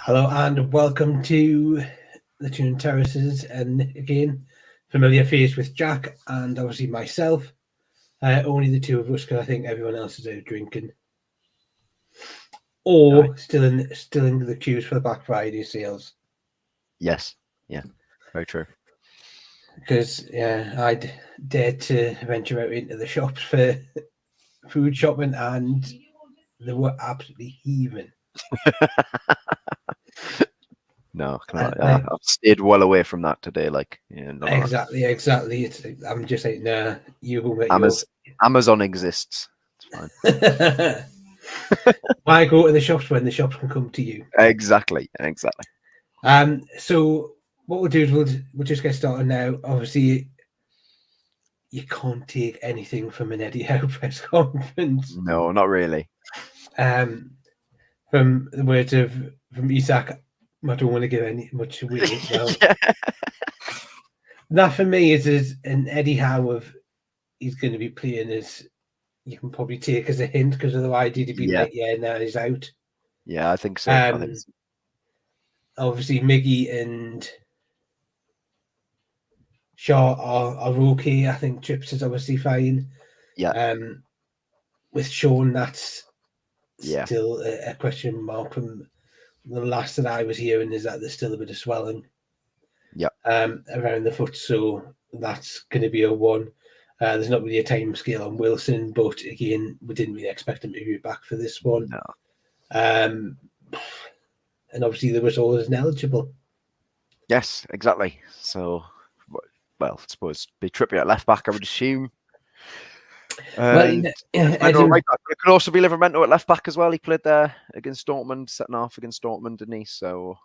Hello and welcome to the Tune Terraces, and again, familiar face with Jack and obviously myself. Only the two of us, because I think everyone else is out drinking or Aye. still in the queues for the Black Friday sales. Yes. Yeah. Very true. Because I'd dared to venture out into the shops for food shopping, and they were absolutely heaving. No, And I've stayed well away from that today. exactly. I'm just like, nah, you will get Amazon exists. It's fine. Why go to the shops when the shops can come to you? Exactly. So what we'll do is we'll just get started now. Obviously, you can't take anything from an Eddie Howe press conference. No, not really. From the words from Isaac, I don't want to give any much away. Well, that for me is an Eddie Howe of he's going to be playing as you can probably take as a hint, because otherwise he'd be like, yeah, now he's out. Yeah, I think so. Obviously, Miggy and Shaw are okay. I think Chips is obviously fine. Yeah. With Sean, that's Yeah. still a question mark. From the last that I was hearing is that there's still a bit of swelling. Yeah. Around the foot, so that's going to be a one. There's not really a time scale on Wilson, but again, we didn't really expect him to be back for this one. No. And obviously there was always ineligible. Yes, exactly. So, well, I suppose be Trippier at left back, I would assume. It could also be Livramento at left back as well. He played there against Dortmund, setting off against Dortmund, didn't he? So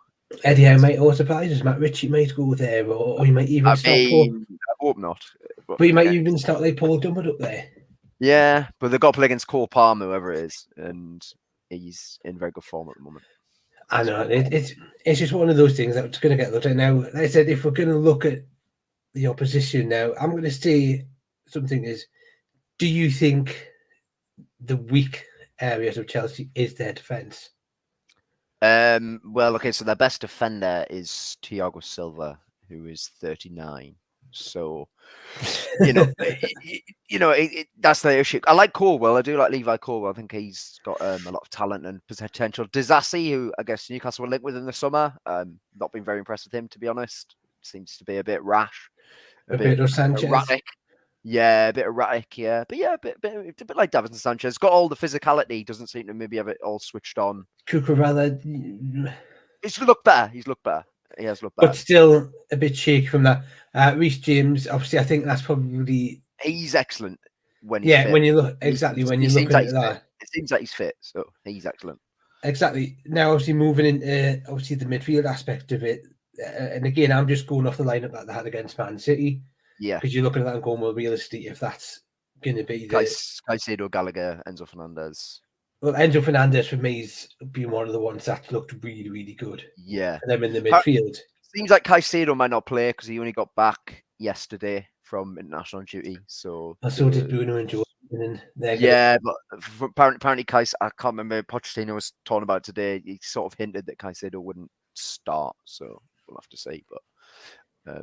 Eddie Howe might also surprise us. Matt Ritchie might go there, or he might even start Paul. I hope not. But he might even start like Paul Dummett up there. Yeah, but they've got to play against Cole Palmer, whoever it is, and he's in very good form at the moment. I know it's just one of those things that's going to get looked at now. Like I said, if we're going to look at the opposition now, I'm going to say something is: do you think the weak areas of Chelsea is their defence? Well, okay, so their best defender is Thiago Silva, who is 39. So, that's the issue. I like Corwell. I do like Levi Corwell. I think he's got a lot of talent and potential. Disasi, who I guess Newcastle were linked with in the summer, not been very impressed with him, to be honest. Seems to be a bit rash, a bit of Sanchez. Erratic. Yeah, a bit erratic, yeah. But yeah, a bit like Davinson Sanchez. Got all the physicality, doesn't seem to maybe have it all switched on. Cucurella, he's looked better. He has looked better. But still a bit shaky from that. Reece James, obviously, I think that's probably... He's excellent when he's fit. When you look... Exactly, when you're looking at that. It seems like he's fit, so he's excellent. Exactly. Now, obviously, moving into, obviously, the midfield aspect of it. And again, I'm just going off the lineup that they had against Man City. Yeah. Because you're looking at that and going, well, realistically, if that's going to be Caicedo, Gallagher, Enzo Fernandez. Well, Enzo Fernandez, for me, has been one of the ones that looked really, really good. Yeah. And them in the midfield. Seems like Caicedo might not play because he only got back yesterday from international duty. So did Bruno and Joe. But apparently Caicedo, I can't remember, Pochettino was talking about it today. He sort of hinted that Caicedo wouldn't start. So we'll have to see. But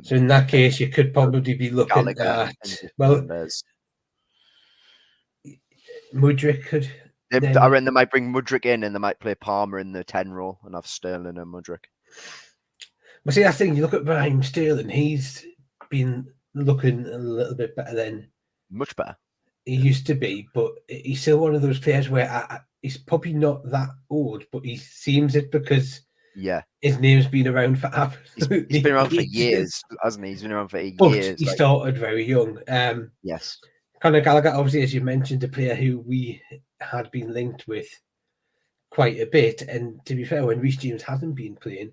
so in that case, you could probably be looking at Mudryk could. I reckon they might bring Mudryk in and they might play Palmer in the 10 role and have Sterling and Mudryk. But see, that's the thing, you look at Raheem Sterling, he's been looking a little bit better than... Much better. He used to be, but he's still one of those players where he's probably not that old, but he seems it because his name's been around for absolutely He's been around for years, hasn't he? He's been around for years. He started very young. Yes. Conor Gallagher, obviously, as you mentioned, a player who we had been linked with quite a bit. And to be fair, when Reece James hasn't been playing,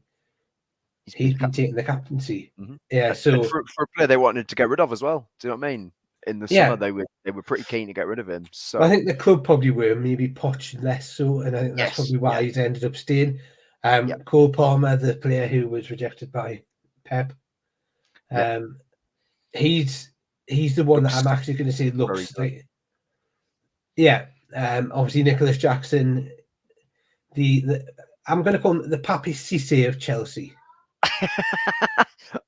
he's been taking the captaincy. Mm-hmm. Yeah, so and for a player they wanted to get rid of as well. Do you know what I mean? In the summer, they were pretty keen to get rid of him. So I think the club probably were, maybe Poch less so, and I think that's probably why he's ended up staying. Cole Palmer, the player who was rejected by Pep, he's the one that I'm actually going to say looks like. Yeah, obviously Nicholas Jackson. I'm going to call him the Papi Cisse of Chelsea.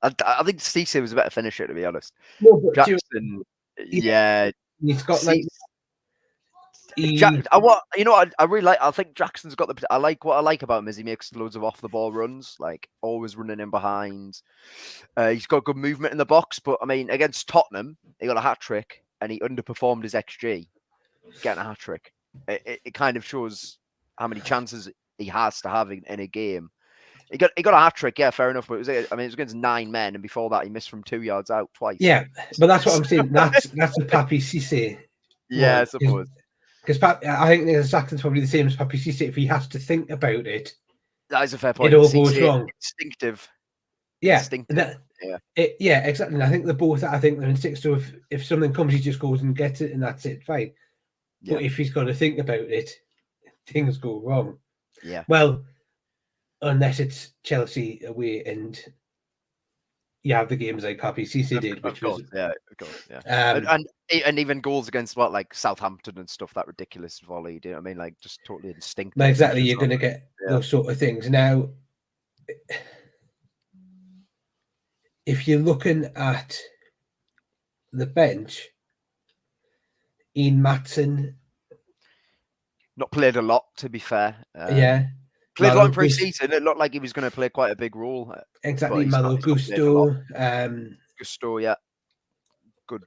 I think Cisse was a better finisher, to be honest. No, but Jackson, yeah. He's got like. I really like. I think Jackson's got the. What I like about him is he makes loads of off the ball runs, like always running in behind. He's got good movement in the box, but I mean, against Tottenham, he got a hat trick and he underperformed his XG, getting a hat trick. It kind of shows how many chances he has to have in a game. He got a hat trick, yeah, fair enough. But it was against 9 men, and before that, he missed from 2 yards out twice. Yeah, but that's what I'm saying. That's the Papi Cisse. Yeah, I suppose. Because I think Jackson's probably the same as Papi Cisse. If he has to think about it, that is a fair point. It all goes wrong. Instinctive. Yeah, instinctive. Yeah, exactly. And I think they're both. I think they're instinctive. So if something comes, he just goes and gets it, and that's it. Fine. Yeah. But if he's got to think about it, things go wrong. Yeah. Well, unless it's Chelsea away and you have the games like Papi Cisse did, which was of course, yeah. And even goals against like Southampton and stuff, that ridiculous volley. Do you know what I mean? Like just totally instinctive. Exactly, you're going to get those sort of things. Now, if you're looking at the bench, Ian Matson, not played a lot, to be fair. Played a lot in pre-season. It looked like he was going to play quite a big role. Exactly, Malo Gusto. Gusto, yeah. Good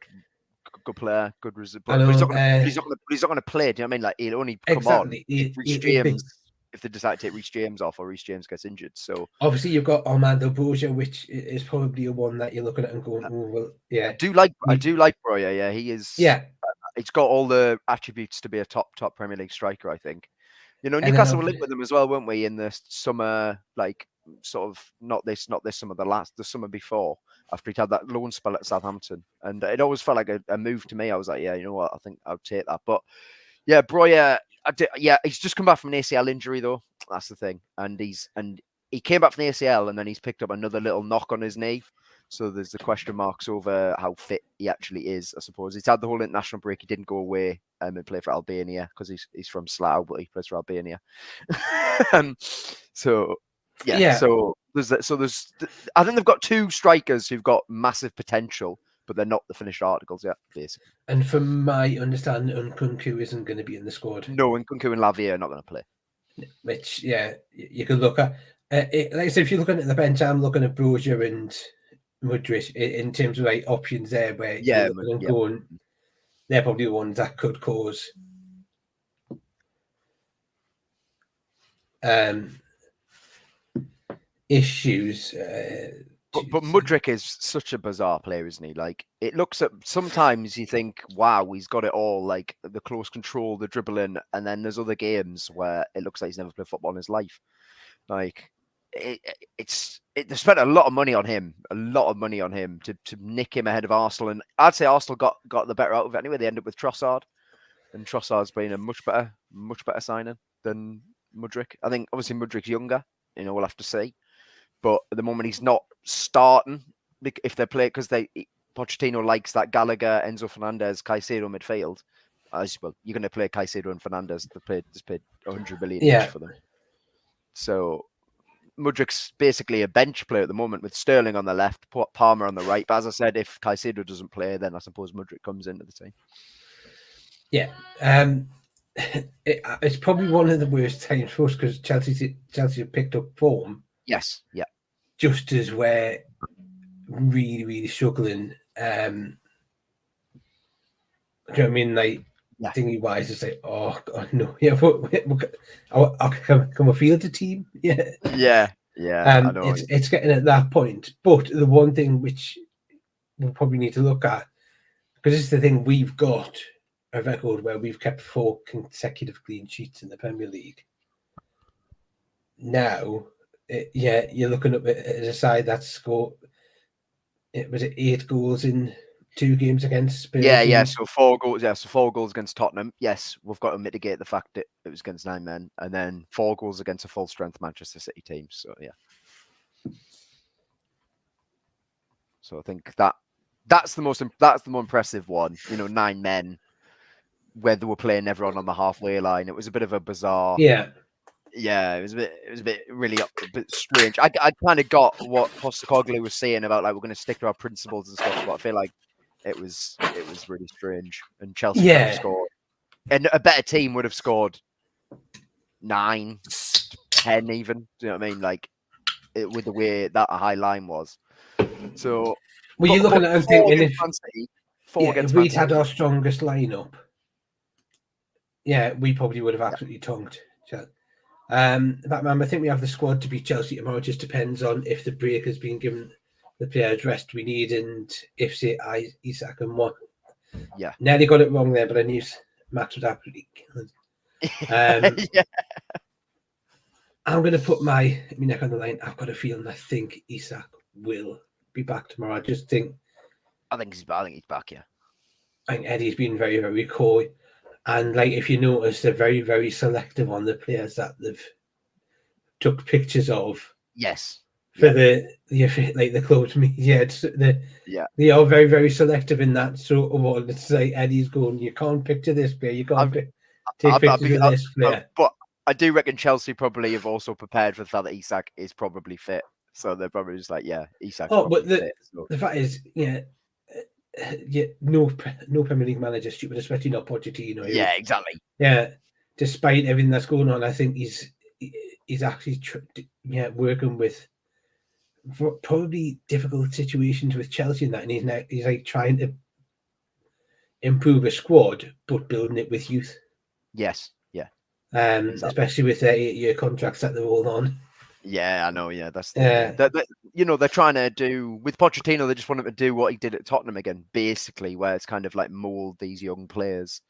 player, good result. But he's not going to play. Do you know what I mean? Like he'll only come on if Reece James, if they decide to take Reece James off or Reece James gets injured. So obviously you've got Armando Broja, which is probably a one that you're looking at and going, oh, well, yeah. I do like Broja. Yeah, he is. Yeah, it's got all the attributes to be a top Premier League striker, I think. You know, Newcastle were linked with them as well, weren't we? In the summer, like sort of not this summer, the summer before, after he'd had that loan spell at Southampton, and it always felt like a move to me. I was like, yeah, you know what, I think I'll take that. But yeah, Broja, he's just come back from an ACL injury though. That's the thing, and he came back from the ACL, and then he's picked up another little knock on his knee. So there's the question marks over how fit he actually is, I suppose. He's had the whole international break. He didn't go away and play for Albania because he's from Slough, but he plays for Albania. So there's I think they've got 2 strikers who've got massive potential, but they're not the finished articles yet, basically. And from my understanding, Nkunku isn't going to be in the squad. No, Nkunku and Lavia are not going to play. Which, yeah, you could look at. Like I said, if you're looking at the bench, I'm looking at Broja and Mudryk in terms of like options there where going, they're probably the ones that could cause issues. But Mudryk is such a bizarre player, isn't he? Like it looks at sometimes you think, wow, he's got it all, like the close control, the dribbling, and then there's other games where it looks like he's never played football in his life. Like they spent a lot of money on him, to nick him ahead of Arsenal, and I'd say Arsenal got the better out of it anyway. They ended up with Trossard, and Trossard's been a much better signing than Mudryk. I think obviously Mudryk's younger, we'll have to see, but at the moment he's not starting if they play because Pochettino likes that Gallagher, Enzo Fernandez, Caicedo midfield. As well, you're going to play Caicedo and Fernandez. They paid 100 million each for them. So Mudryk's basically a bench player at the moment with Sterling on the left, Palmer on the right. But as I said, if Caicedo doesn't play, then I suppose Mudryk comes into the team. Yeah, it's probably one of the worst times for us because Chelsea have picked up form. Yes, yeah. Just as we're really, really struggling. Do you know what I mean? Like, thingy wise, it's like, oh God, no, yeah, can we field a team? Yeah. I know. It's getting at that point. But the one thing which we'll probably need to look at, because this is the thing, we've got a record where we've kept 4 consecutive clean sheets in the Premier League. Now, you're looking up at a side that scored. It was 8 goals in 2 games against Spurs. Yeah. So 4 goals. Yeah, so 4 goals against Tottenham. Yes, we've got to mitigate the fact that it was against 9 men, and then 4 goals against a full strength Manchester City team. So yeah. So I think that's the more impressive one. 9 men, where they were playing everyone on the halfway line. It was a bit of a bizarre. Yeah. Yeah, it was a bit really a bit strange. I kind of got what Postecoglou was saying about like we're going to stick to our principles and stuff, but I feel like it was really strange, and Chelsea could have Yeah, scored, and a better team would have scored 9, 10 even. Do you know what I mean? Like with the way that a high line was. So, well, you're looking but at and 4 thinking against Man City, 4 if against Man we'd had City. our strongest lineup, yeah, we probably would have Yeah. absolutely tongued. But man, I think we have the squad to beat Chelsea tomorrow. It just depends on if the break has been given the players rest we need, and if say Isak and what. Yeah. Nearly got it wrong there, but I knew Max would absolutely kill it. Yeah. I'm going to put my neck on the line. I've got a feeling I think Isak will be back tomorrow. I just think I think he's back. Yeah. I think Eddie's been very, very coy. And like if you notice, they're very, very selective on the players that they've took pictures of. Yes. For the club's media, they are very, very selective in that sort of one. It's like Eddie's going, you can't picture this player, you can't take pictures of this player. But I do reckon Chelsea probably have also prepared for the fact that Isak is probably fit, so they're probably just like, yeah, Isak's probably fit. So. The fact is, no Premier League manager stupid, especially not Pochettino. Yeah, exactly. Yeah, despite everything that's going on, I think he's actually working with probably difficult situations with Chelsea in that, and he's like trying to improve a squad but building it with youth. Yes, yeah. Exactly. Especially with their 8-year contracts that they're all on. Yeah, I know. Yeah, that's they're trying to do with Pochettino. They just want him to do what he did at Tottenham again, basically, where it's kind of like mold these young players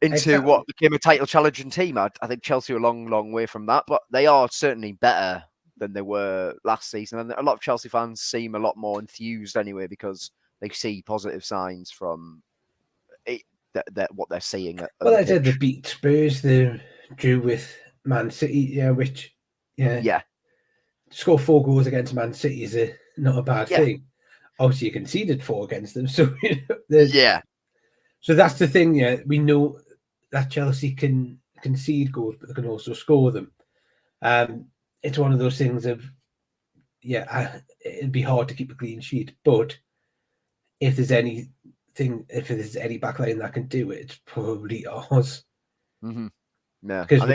into what became a title challenging team. I think Chelsea are a long, long way from that, but they are certainly better than they were last season. And a lot of Chelsea fans seem a lot more enthused anyway because they see positive signs from what they're seeing. Well, I said they beat Spurs, they drew with Man City, which score 4 goals against Man City is not a bad thing. Obviously, you conceded 4 against them, so So that's the thing. Yeah, we know that Chelsea can concede goals, but they can also score them. It's one of those things of it'd be hard to keep a clean sheet, but if there's any backline that can do it, it's probably ours. Mm-hmm. Yeah, because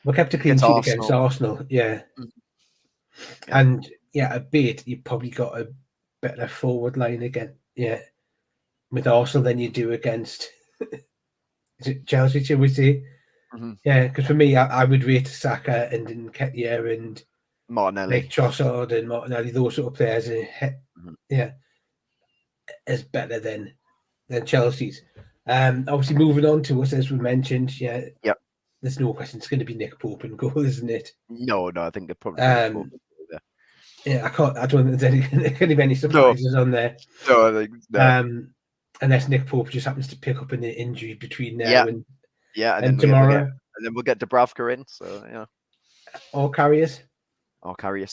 we kept a clean sheet against Arsenal. Yeah. Mm-hmm. And a bit you probably got a better forward line again. Yeah, with Arsenal than you do against Chelsea, shall we say? Mm-hmm. Yeah, because for me, I would rate Saka and Nketiah and Martinelli, like Trossard and Martinelli, those sort of players. Is better than Chelsea's. Obviously, moving on to us, as we mentioned, there's no question it's going to be Nick Pope in goal, isn't it? No, I think they're probably I don't think there's going to be any surprises on there. No, I think no. Unless Nick Pope just happens to pick up an injury between now and tomorrow. And then we'll get Dubravka in, so or Karius,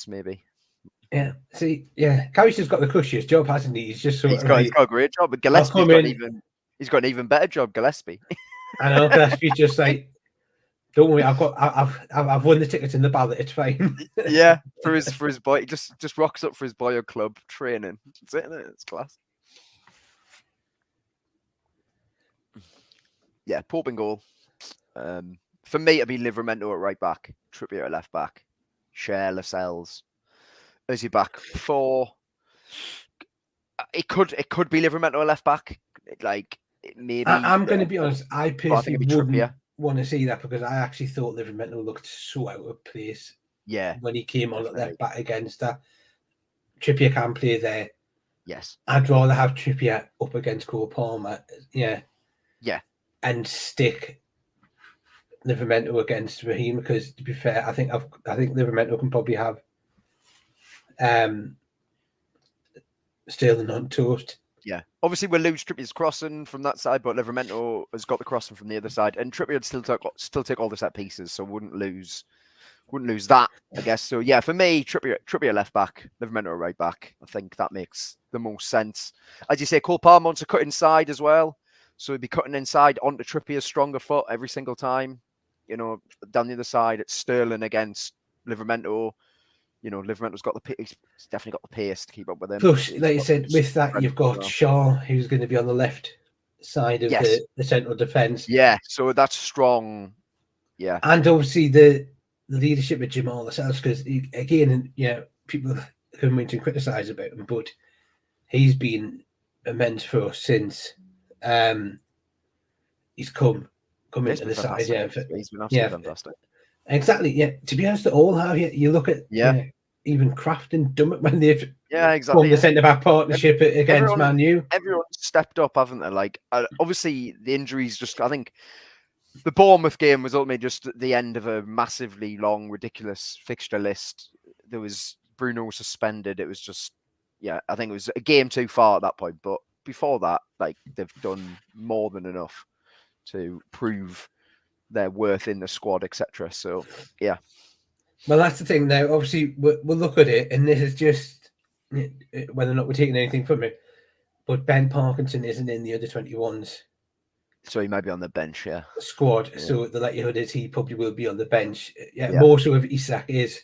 maybe. Yeah, see, Karius has got the cushiest job, hasn't he? He's just he's got a great job, but he's got an even better job, Gillespie. I know Gillespie's just like, don't worry, I've won the tickets in the ballot. It's fine. Yeah, for his boy, he just rocks up for his boyhood club training. That's it, isn't it? It's class. Yeah, Pope in goal. For me, it'd be Livramento at right back, Trippier at left back, Cher, Lascelles as your back 4. It could be Livramento at left back. Like maybe. I'm going to be honest. I personally wouldn't want to see that because I actually thought Livramento looked so out of place. Yeah, when he came on at left back against that. Trippier can play there. Yes, I'd rather have Trippier up against Cole Palmer. Yeah, and stick Livramento against Raheem because, to be fair, I think Livramento can probably have Sterling on toast. Yeah, obviously we'll lose Trippier's crossing from that side, but Livramento has got the crossing from the other side, and Trippier would still take all the set pieces, so wouldn't lose that, I guess. So yeah, for me, Trippier left back, Livramento right back. I think that makes the most sense. As you say, Cole Palmer wants to cut inside as well, so he'd be cutting inside onto Trippier's stronger foot every single time. down the other side, it's Sterling against Livramento. Livramento's he's definitely got the pace to keep up with him. Plus, He's like you got said, with that you've got Shaw, who's going to be on the left side of Yes. the central defence. Yeah, so that's strong. Yeah. And obviously the leadership of Jamal Lascelles, because again, people can mention criticise about him, but he's been immense for us since he's come into the side. Yeah, he's been absolutely fantastic. Exactly. Yeah. To be honest, they all have. You look at even Kraft and Dummett when they've exactly the centre back partnership against Man U. Everyone's stepped up, haven't they? Like obviously the injuries. I think the Bournemouth game was ultimately just the end of a massively long, ridiculous fixture list. There was Bruno suspended. It was just I think it was a game too far at that point. But before that, like they've done more than enough to prove their worth in the squad, etc. So yeah. Well, that's the thing now. Obviously, we'll look at it, and this is just whether or not we're taking anything from it. But Ben Parkinson isn't in the under 21s. So he might be on the bench, squad. Yeah. So the likelihood is he probably will be on the bench. Yeah. Yeah. More so if Isak is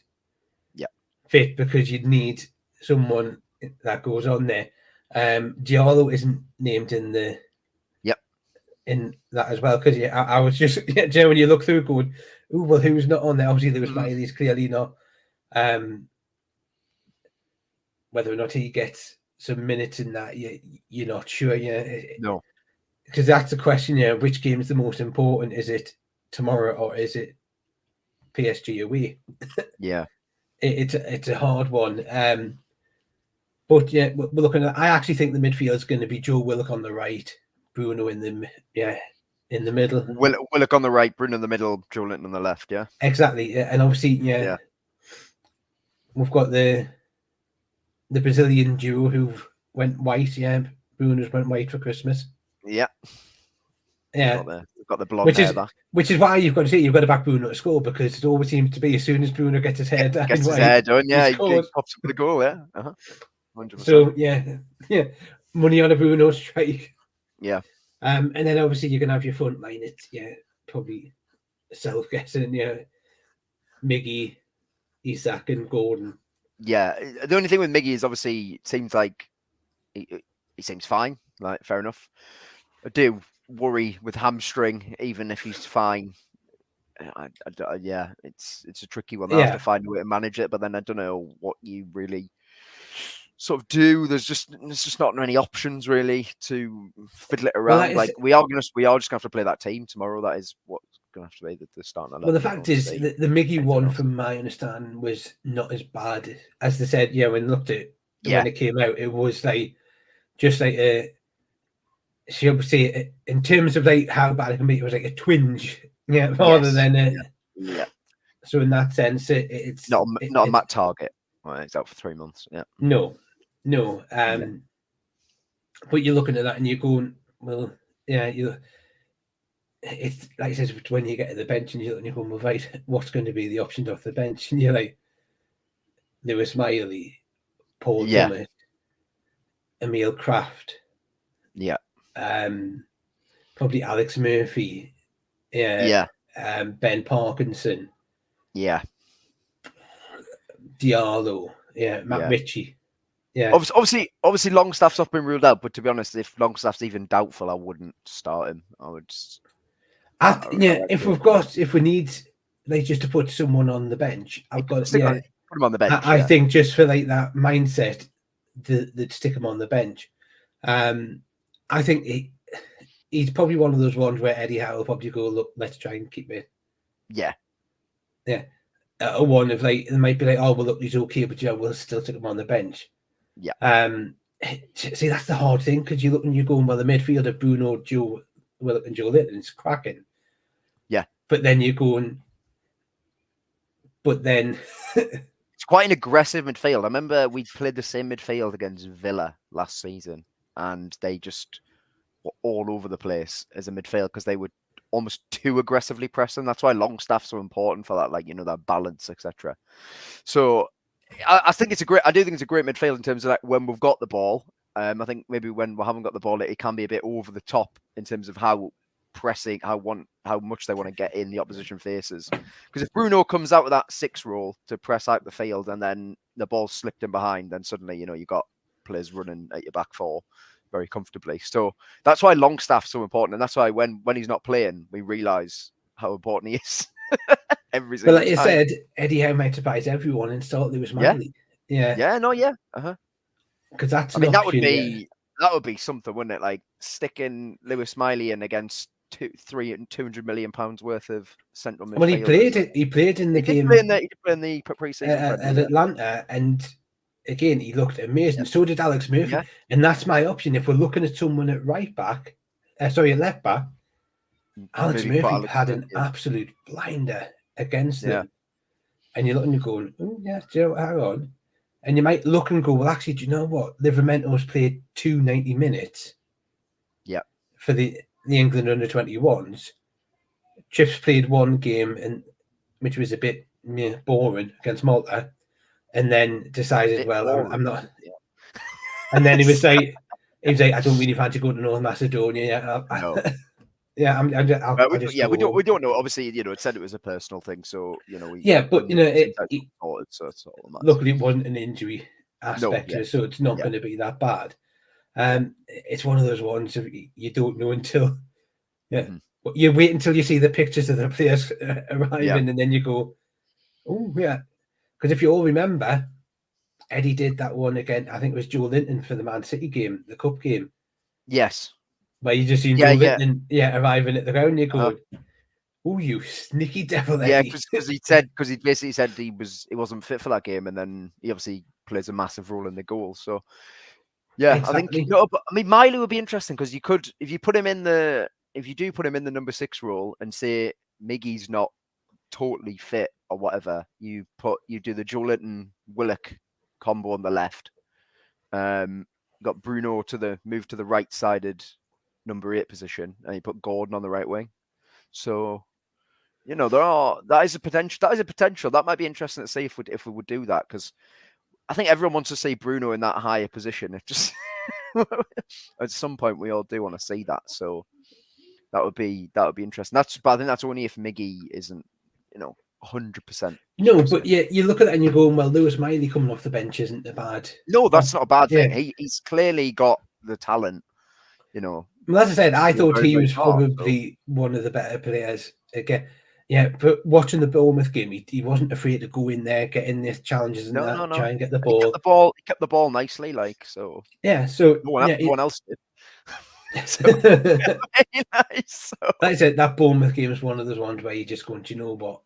fit, because you'd need someone that goes on there. Diallo isn't named in the in that as well, because I was just when you look through going, oh well, who's not on there? Obviously there was Miley's clearly not. Whether or not he gets some minutes in that, you're not sure. No, because that's the question. Which game is the most important? Is it tomorrow or is it PSG away? Yeah, it's a hard one. But yeah, we're looking at. I actually think the midfield is going to be Joe Willock on the right, Bruno in the middle. Willock on the right, Bruno in the middle, Joe Linton on the left. Yeah, exactly. And obviously, we've got the Brazilian duo who went white. Yeah, Bruno's went white for Christmas. Yeah, got the blonde hair back. Which is why you've got to back Bruno to score, because it always seems to be as soon as Bruno gets his hair done, his hair done, he pops up with a goal. Yeah, 100%. So money on a Bruno strike. Yeah. And then obviously you're gonna have your front line. It's probably self-guessing. Miggy, Isak, and Gordon. Yeah, the only thing with Miggy is obviously it seems like he seems fine. Like, fair enough. I do worry with hamstring, even if he's fine. It's a tricky one. They have to find a way to manage it, but then I don't know what you really sort of do. There's just not many options really to fiddle it around. Well, we are just gonna have to play that team tomorrow. That is what's gonna have to be the starting 11. Well, the fact is, the Miggy one, from my understanding, was not as bad as they said. When looked at it, when it came out, it was like just like a. She obviously, in terms of like how bad it can be, it was like a twinge, rather than a. Yeah. So in that sense, it's not a Matt Target. Well, it's out for 3 months. Yeah. No. But you're looking at that and you're going, well, it's like I said, when you get to the bench and you're going, well, right, what's going to be the options off the bench? And you're like, Lewis Miley, Paul Dummett, Emil Kraft. Yeah. Probably Alex Murphy. Ben Parkinson. Yeah. Diallo. Matt Ritchie. Yeah. Obviously, Longstaff's not been ruled out, but to be honest, if Longstaff's even doubtful, I wouldn't start him. I would. If we need just to put someone on the bench, put him on the bench. I think just for like that mindset, they'd stick him on the bench. I think he's probably one of those ones where Eddie Howe will probably go, look, let's try and keep it. Yeah. A one of like, it might be like, oh well, look, he's okay, but we'll still take him on the bench. Yeah. See, that's the hard thing, because you look and you're going, well, the midfield of Bruno, Joe Willock, and Joe Linton is cracking. Yeah. But then you're going, it's quite an aggressive midfield. I remember we played the same midfield against Villa last season, and they just were all over the place as a midfield because they were almost too aggressively pressing. That's why Longstaff's so important for that, that balance, etc. So I think I do think it's a great midfield in terms of like when we've got the ball. I think maybe when we haven't got the ball, it can be a bit over the top in terms of how pressing, how much they want to get in the opposition faces. Because if Bruno comes out with that 6 role to press out the field and then the ball's slipped in behind, then suddenly you've got players running at your back 4 very comfortably. So that's why Longstaff's so important, and that's why when he's not playing, we realise how important he is. Every single But like you time. said, Eddie Howe might surprise everyone and start Lewis Miley. Yeah, no, yeah. Because that's I mean, that would be something, wouldn't it? Like sticking Lewis Smiley in against 200 million pounds worth of central midfielders. Well, he played in the game. He did play in the pre-season at Atlanta, and again, he looked amazing. So did Alex Murphy, and that's my option. If we're looking at someone at right back, at left back, Alex Murphy had an absolute blinder against them, and you're looking and going, oh yeah, do you know what, hang on, and you might look and go, well, actually, do you know what? Livermento's played 90 minutes, for the England under-21s. Chips played one game, and which was a bit boring against Malta, and then decided, well, I'm not. And then he was like, I don't really fancy going to North Macedonia. No. We don't know. Obviously, it said it was a personal thing, so but it's luckily it wasn't an injury aspect, so it's not going to be that bad. It's one of those ones you don't know until you wait until you see the pictures of the players arriving, and then you go, oh yeah, because if you all remember, Eddie did that one again. I think it was Joe Linton for the Man City game, the cup game. Yes. Where you just seen Joe Linton, arriving at the ground, you go, oh, you sneaky devil, Eddie. Yeah, because he basically said he wasn't fit for that game, and then he obviously plays a massive role in the goal. So, yeah, exactly. I think. I mean, Miley would be interesting because you could, if you do put him in the number 6 role and say Miggy's not totally fit or whatever, you do the Joe Linton Willock combo on the left. Got Bruno move to the right-sided number 8 position, and you put Gordon on the right wing. So, that is a potential. That might be interesting to see if we would do that, because I think everyone wants to see Bruno in that higher position. It just at some point we all do want to see that. So that would be interesting. But I think that's only if Miggy isn't, 100%. No, but you look at it and you're going, well, Lewis Miley coming off the bench isn't bad. No, that's not a bad thing. He's clearly got the talent, Well, as I said, I thought he was probably one of the better players. Again, but watching the Bournemouth game, he wasn't afraid to go in there, get in the challenges and try and get the ball. He kept the ball nicely, so. Yeah, so no one else did. Very nice. So. Like I said, that Bournemouth game is one of those ones where you just going, do you know what?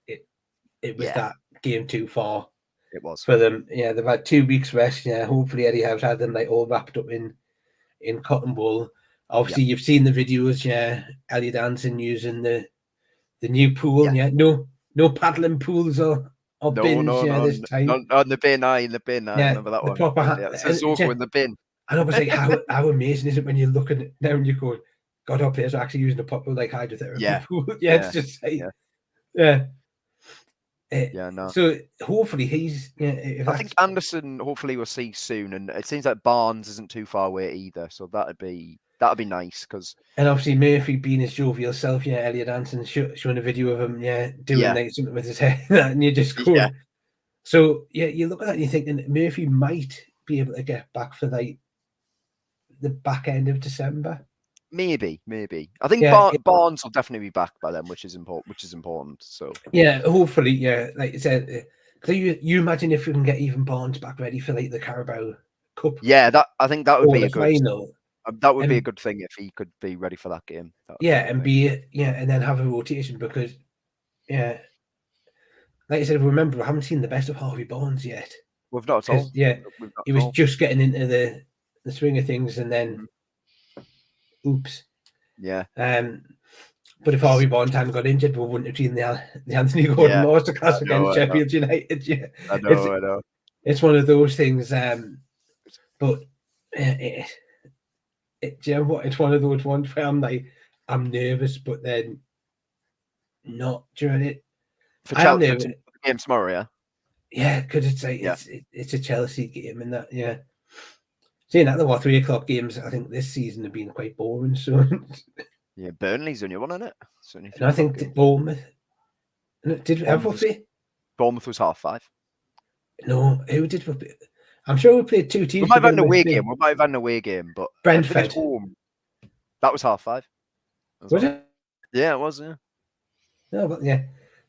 It was that game too far. It was for them. Yeah, they've had 2 weeks rest. Yeah, hopefully Eddie Howe's had them all wrapped up in cotton wool. Obviously, you've seen the videos. Yeah, Elliot Anson using the new pool. Yeah, no paddling pools or bins. This time. In the bin. In the bin. I remember that one. Proper. It says Zorko in the bin. And I was like, how amazing is it when you're looking at now and you're going, God, our players are actually using a proper hydrotherapy pool. It's just like, So hopefully he's. I think Anderson hopefully we'll see soon, and it seems like Barnes isn't too far away either. So that'd be nice because. And obviously Murphy being his jovial self, Elliot Anson showing a video of him, doing something with his hair, and you just go. So you look at that and you're thinking Murphy might be able to get back for the back end of December. Maybe. I think Barnes will definitely be back by then, which is important. So hopefully, like you said, you imagine if we can get even Barnes back ready for the Carabao Cup. Yeah, I think that would be a good final. That would be a good thing if he could be ready for that game. And then have a rotation because like I said, remember we haven't seen the best of Harvey Barnes yet. We've not at all. He was just getting into the swing of things, and then oops. Yeah. But if Harvey Barnes hadn't got injured, we wouldn't have seen the Anthony Gordon masterclass against Sheffield United. Yeah. I know. It's one of those things. But you know what? It's one of those ones where I'm nervous, but then not during it. For Chelsea, the game tomorrow, yeah. Yeah, because it's a Chelsea game, and that Saying that, the 3 o'clock games, I think this season have been quite boring. So Yeah, Burnley's only one, isn't it? It's only And I 3 o'clock think game. Bournemouth. Did Bournemouth was, Bournemouth? was 5:30. No, who did we play? I'm sure we played two We teams. might have had an beginning with away B. game. We might have had an away game, but I think Brentford. it's home. That was 5:30. Was it? Yeah, it was. Yeah. No, but yeah,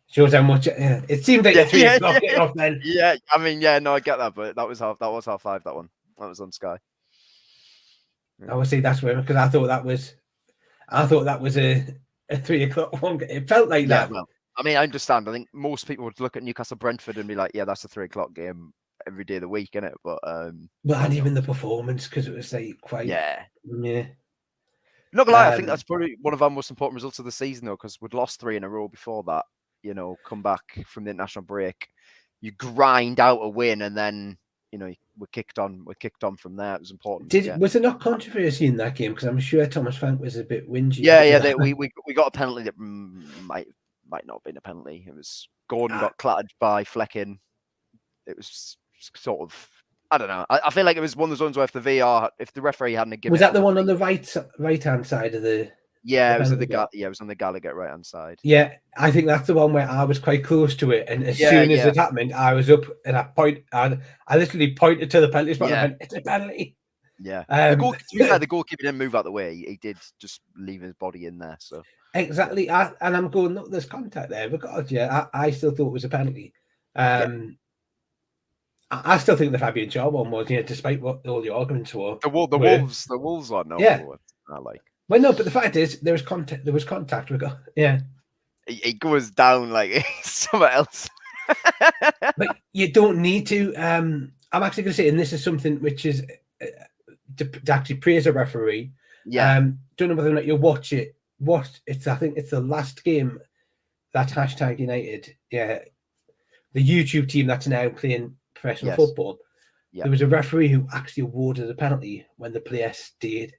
shows how much. Yeah, it seemed like Yeah, a 3 o'clock get off then. Yeah, I mean, yeah, no, I get that, but that was 5:30. That one. That was on Sky. I would say that's where, because I thought that was a 3 o'clock one. It felt like that. Well, I mean, I understand. I think most people would look at Newcastle Brentford and be like, yeah, that's a 3 o'clock game every day of the week, isn't it? But and even the performance, because it was like quite. Yeah. Not gonna lie, I think that's probably one of our most important results of the season, though, because we'd lost 3 in a row before that. Come back from the international break, you grind out a win, and then we're kicked on. We're kicked on from there. It was important. Was there not controversy in that game? Because I'm sure Thomas Frank was a bit whingy. Yeah. We got a penalty that might not have been a penalty. It was Gordon got clattered by Flecking. It was sort of, I don't know. I feel like it was one of those ones where if the referee hadn't given, was that the one on the right hand side of the? Yeah, it was it was on the Gallagher right hand side. Yeah, I think that's the one where I was quite close to it, and as soon as it happened, I was up and I literally pointed to the penalty spot and went, "It's a penalty." Yeah, the goalkeeper didn't move out the way. He did just leave his body in there. So exactly, and I'm going, look, there's contact there. But God, I still thought it was a penalty. I still think the Fabian Shaw one was, despite what all the arguments were. The Wolves one, I like. Well, no, but the fact is, there was contact. There was contact. He goes down like somewhere else. But you don't need to. I'm actually going to say, and this is something which is to actually praise a referee. Yeah. Don't know whether or not you watch it. I think it's the last game that #United. Yeah, the YouTube team that's now playing professional football. Yeah. There was a referee who actually awarded a penalty when the player stayed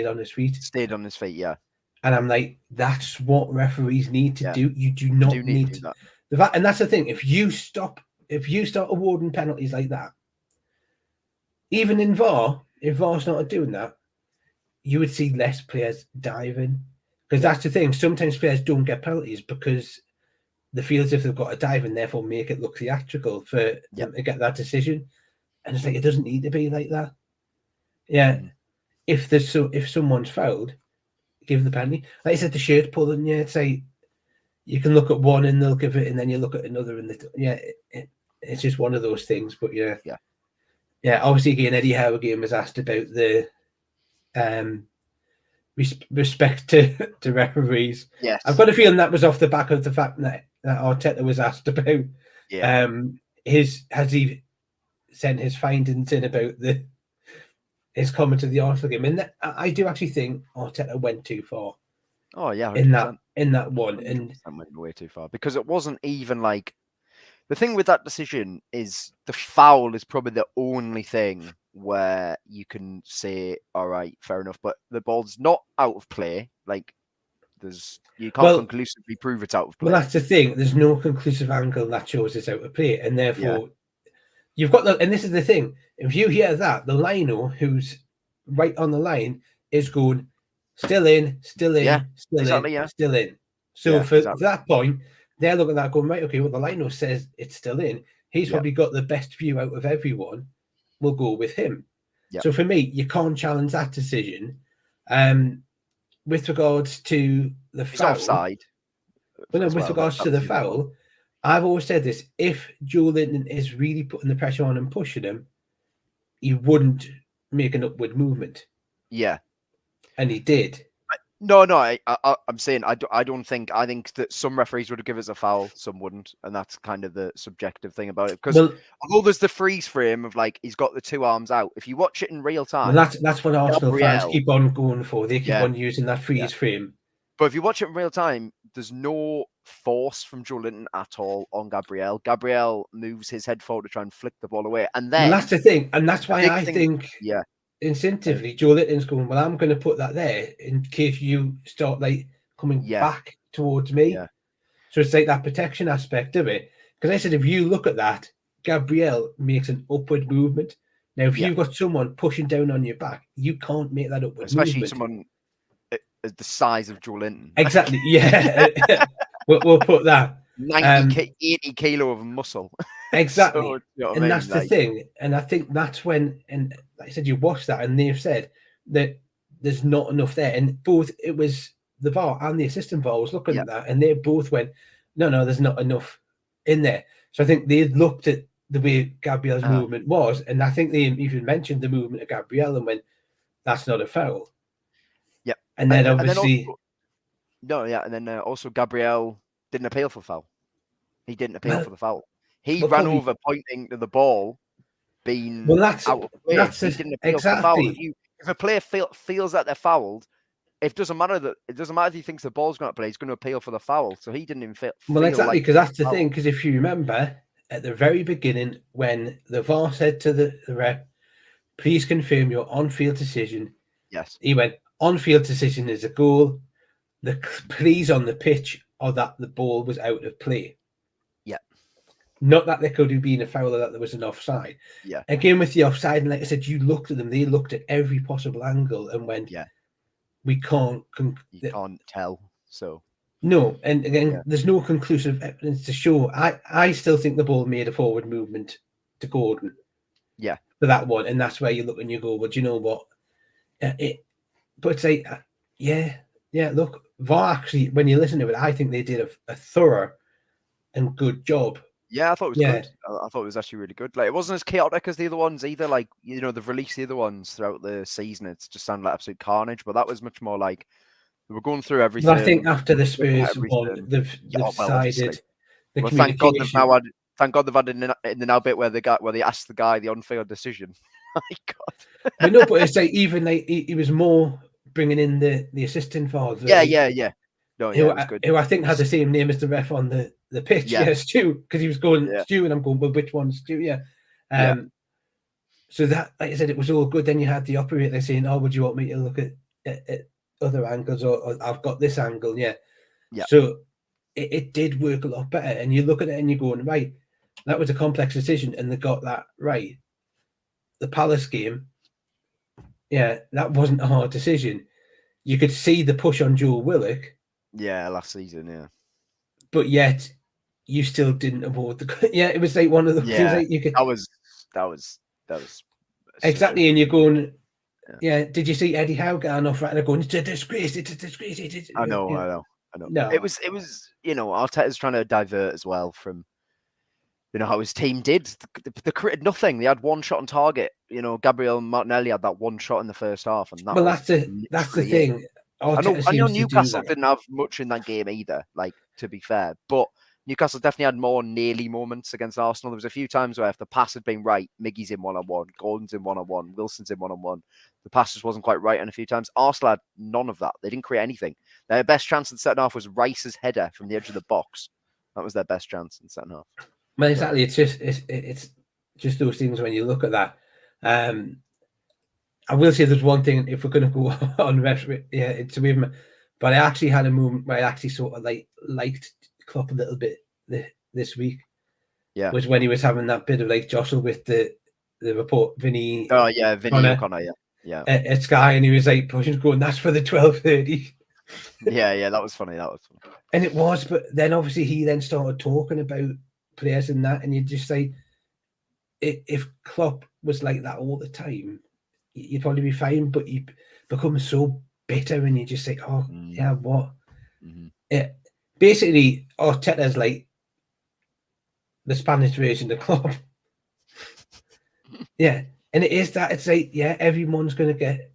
on his feet. Stayed on his feet, yeah. And I'm like, that's what referees need to do. You do not need to do that. And that's the thing. If you start awarding penalties like that, even in VAR, if VAR's not doing that, you would see less players diving. Because that's the thing. Sometimes players don't get penalties because they feel as if they've got to dive and therefore make it look theatrical for them to get that decision. And it's like, it doesn't need to be like that. Yeah. If someone's fouled, give the penalty. Like I said, the shirt pulling, it's like you can look at one and they'll give it, and then you look at another, and it's just one of those things. But yeah. Obviously, again, Eddie Howe again was asked about the respect to referees. Yes, I've got a feeling that was off the back of the fact that Arteta was asked about has he sent his findings in about his comment of the Arsenal game, and I do actually think Arteta went too far. Oh yeah, 100%. in that one, and went way too far, because it wasn't even like, the thing with that decision is the foul is probably the only thing where you can say, all right, fair enough, but the ball's not out of play. Like you can't conclusively prove it's out of play. Well, that's the thing. There's no conclusive angle that shows it's out of play, and therefore you've got and this is the thing. If you hear that, the lino who's right on the line is going still in, still in. So for that point, they're looking at that going, right, okay, well, the lino says it's still in. He's probably got the best view out of everyone. We'll go with him. Yep. So for me, you can't challenge that decision. With regards to the foul, offside. With regards to the foul, I've always said this: if Joe Linton is really putting the pressure on and pushing him, he wouldn't make an upward movement. Yeah, and he did. No, I'm saying I think that some referees would have given us a foul, some wouldn't, and that's kind of the subjective thing about it. Because although there's the freeze frame of like he's got the two arms out, if you watch it in real time, that's what Arsenal fans keep on going for. They keep on using that freeze frame. But if you watch it in real time, there's no force from Joe Linton at all on Gabriel. Gabriel moves his head forward to try and flick the ball away, and then that's the thing, and that's why I think instinctively Joe Linton's going, well, I'm going to put that there in case you start like coming back towards me. Yeah. So it's like that protection aspect of it. Because I said, if you look at that, Gabriel makes an upward movement. Now, if you've got someone pushing down on your back, you can't make that upward movement. Especially someone the size of Joe Linton. Exactly. Yeah. we'll put that. 80 kilo of muscle. Exactly. So, you know what I And mean? that's the thing. And I think that's when, and like I said, you watch that and they've said that there's not enough there. And both, it was the VAR and the assistant VAR was looking at that, and they both went, no, there's not enough in there. So I think they looked at the way Gabriel's movement was, and I think they even mentioned the movement of Gabriel and went, that's not a foul. Yeah. And then obviously... and then also Gabriel didn't appeal for foul. He didn't appeal for the foul. He ran probably over pointing to the ball being that's out of place. He didn't appeal for the foul. If a player feels that they're fouled, it doesn't matter if he thinks the ball's going to play, he's going to appeal for the foul. So he didn't even feel exactly, because that's the thing. Because if you remember at the very beginning, when the VAR said to the ref, please confirm your on-field decision. Yes. He went, on-field decision is a goal. The pleas on the pitch are that the ball was out of play. Yeah. Not that there could have been a foul or that there was an offside. Yeah. Again, with the offside, and like I said, you looked at them, they looked at every possible angle and went, we can't... You can't tell, so... No, and again, there's no conclusive evidence to show. I still think the ball made a forward movement to Gordon. Yeah. For that one, and that's where you look and you go, well, do you know what? But it's like, look, VAR actually, when you listen to it, I think they did a thorough and good job. Yeah, I thought it was good. I thought it was actually really good. Like, it wasn't as chaotic as the other ones either. Like, you know, they've released the other ones throughout the season. It's just sounded like absolute carnage, but that was much more like they were going through everything. But I think after the Spurs one, they've decided the communication. Thank God they've had in the now bit where they asked the guy the unfair decision. My God. I know, but it's like even like he was more bringing in the assistant VAR. Yeah. No, who I think had the same name as the ref on the pitch. Yeah, Stu, because he was going Stu, and I'm going, well, which one's Stu? Yeah. So that, like I said, it was all good. Then you had the operator saying, "Oh, would you want me to look at other angles, or I've got this angle?" Yeah. So it did work a lot better. And you look at it and you're going, right, that was a complex decision, and they got that right. The Palace game, that wasn't a hard decision. You could see the push on Joe Willock. Yeah, last season, yeah. But yet, you still didn't award the... Yeah, it was like one of the things like you could... That was exactly, and you're going... Yeah, did you see Eddie Howe going off right and going, it's a disgrace, it's a disgrace. I know. No. It was, you know, Arteta's trying to divert as well from, you know, how his team did. They created nothing. They had one shot on target. You know, Gabriel Martinelli had that one shot in the first half. And that's the thing. I know Newcastle didn't have much in that game either, like, to be fair. But Newcastle definitely had more nearly moments against Arsenal. There was a few times where if the pass had been right, Miggy's in one-on-one, Gordon's in one-on-one, Wilson's in one-on-one. The pass just wasn't quite right, and a few times Arsenal had none of that. They didn't create anything. Their best chance in the second half was Rice's header from the edge of the box. That was their best chance in the second half. Well, exactly. It's just those things when you look at that. I will say there's one thing, if we're going to go on referee, it's a weird, but I actually had a moment where I actually sort of liked Klopp a little bit this week. Yeah, was when he was having that bit of like jostle with the report, Vinny. Oh yeah, Vinny O'Connor. Yeah. At Sky, and he was like pushing, going, "That's for the 12:30." Yeah, that was funny. And it was, but then obviously he then started talking about players and that, and you just say, if Klopp was like that all the time, you'd probably be fine, but you become so bitter and you just say, oh, yeah, what? Mm-hmm. Basically, Arteta's like the Spanish version of Klopp. Yeah, and it is that. It's like, everyone's going to get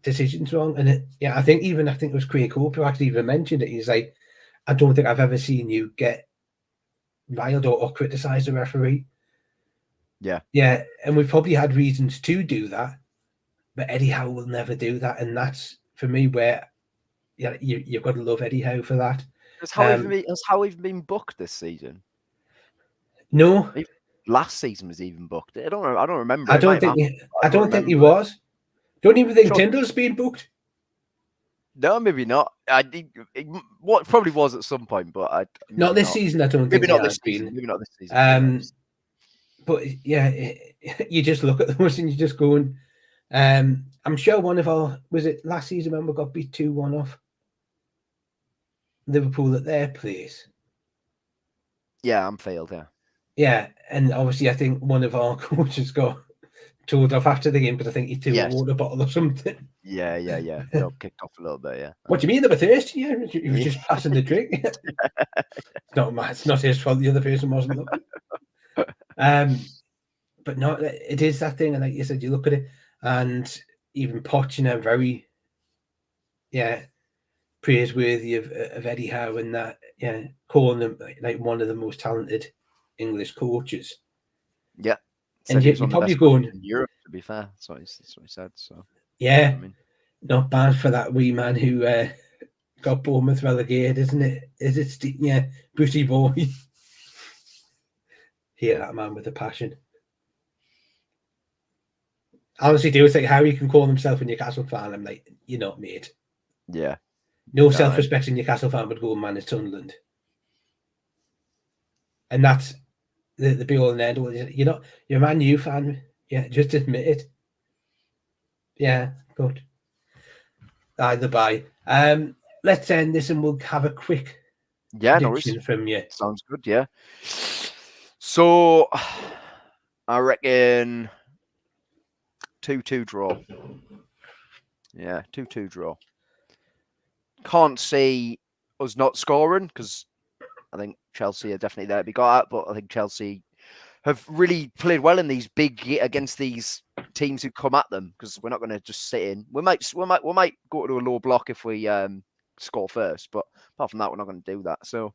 decisions wrong. And I think it was Craig Hope who actually even mentioned it. He's like, I don't think I've ever seen you get riled or criticize a referee. Yeah, and we've probably had reasons to do that. But Eddie Howe will never do that, and that's for me where you've got to love Eddie Howe for that. Has Howe even been booked this season? No, last season was even booked. I don't remember. I don't think he was. Don't even think Tyndall's been booked. No, maybe not. I think what probably was at some point, but not this season. I don't think. Maybe not this season. But you just look at those and you just go and. I'm sure one of our, was it last season when we got beat 2-1 off Liverpool at their place? Yeah, Anfield, yeah. Yeah, and obviously I think one of our coaches got told off after the game because I think he threw a Yes. water bottle or something. Yeah. Got kicked off a little bit, yeah. What do you mean they were thirsty? Yeah, he was just passing the drink. It's not his fault the other person wasn't looking. But no, it is that thing, and like you said, you look at it, and even Poch, very, praiseworthy of Eddie Howe and that, calling him like one of the most talented English coaches. Yeah. And Said he was you're one of the probably best going in Europe, to be fair. That's what he said. So yeah, I mean, not bad for that wee man who got Bournemouth relegated, isn't it? Is it Brucey boy? Hear that man with a passion. I honestly do think how he can call himself a Newcastle fan. I'm like, you're not, mate. yeah. No self-respecting Newcastle fan would go and manage Sunderland. And that's the be all and end all. You're a Man U fan. Yeah, just admit it. Yeah, good. Either by. Let's end this and we'll have a quick prediction from you. Sounds good, yeah. So I reckon 2-2 draw. Yeah, 2-2 draw. Can't see us not scoring because I think Chelsea are definitely there to be got at, but I think Chelsea have really played well in these against these teams who come at them because we're not going to just sit in. We might go to a low block if we score first, but apart from that, we're not going to do that. So,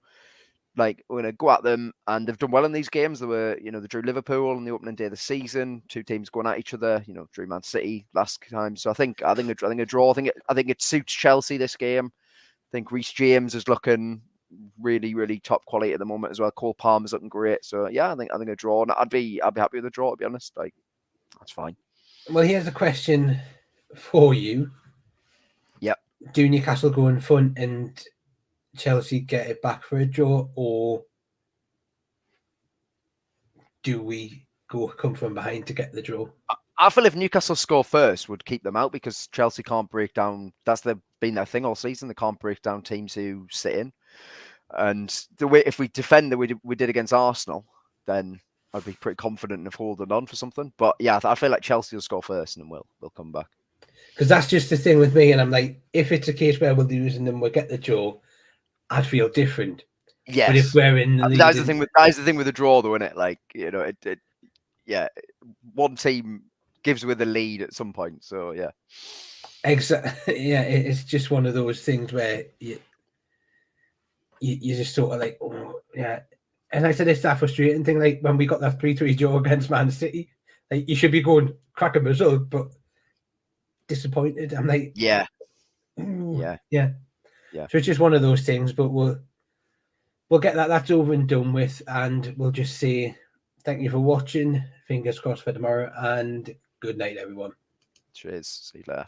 like, we're going to go at them, and they've done well in these games. They drew Liverpool on the opening day of the season. Two teams going at each other. Drew Man City last time. So I think a draw. I think it suits Chelsea this game. I think Reece James is looking really, really top quality at the moment as well. Cole Palmer's looking great. So yeah, I think a draw. And I'd be happy with a draw, to be honest. Like, that's fine. Well, here's a question for you. Yep. Do Newcastle go in front and Chelsea get it back for a draw, or do we come from behind to get the draw? I feel if Newcastle score first would keep them out because Chelsea can't break down. That's been their thing all season. They can't break down teams who sit in. And the way if we defend the way we did against Arsenal, then I'd be pretty confident of holding on for something. But yeah, I feel like Chelsea will score first and then we'll come back. Because that's just the thing with me. And I'm like, if it's a case where we're losing and we'll get the draw, I'd feel different. Yes. But if we're in the lead, that's the thing with the draw, though, isn't it? Like, one team gives with the lead at some point. So yeah. Exactly. Yeah, it's just one of those things where you just sort of like, oh yeah. And I said it's that frustrating thing. Like when we got that 3-3 draw against Man City, like you should be going crack a result, but disappointed. I'm like, yeah. So it's just one of those things. But we'll get that. That's over and done with, and we'll just say thank you for watching. Fingers crossed for tomorrow, and good night, everyone. Cheers. See you later.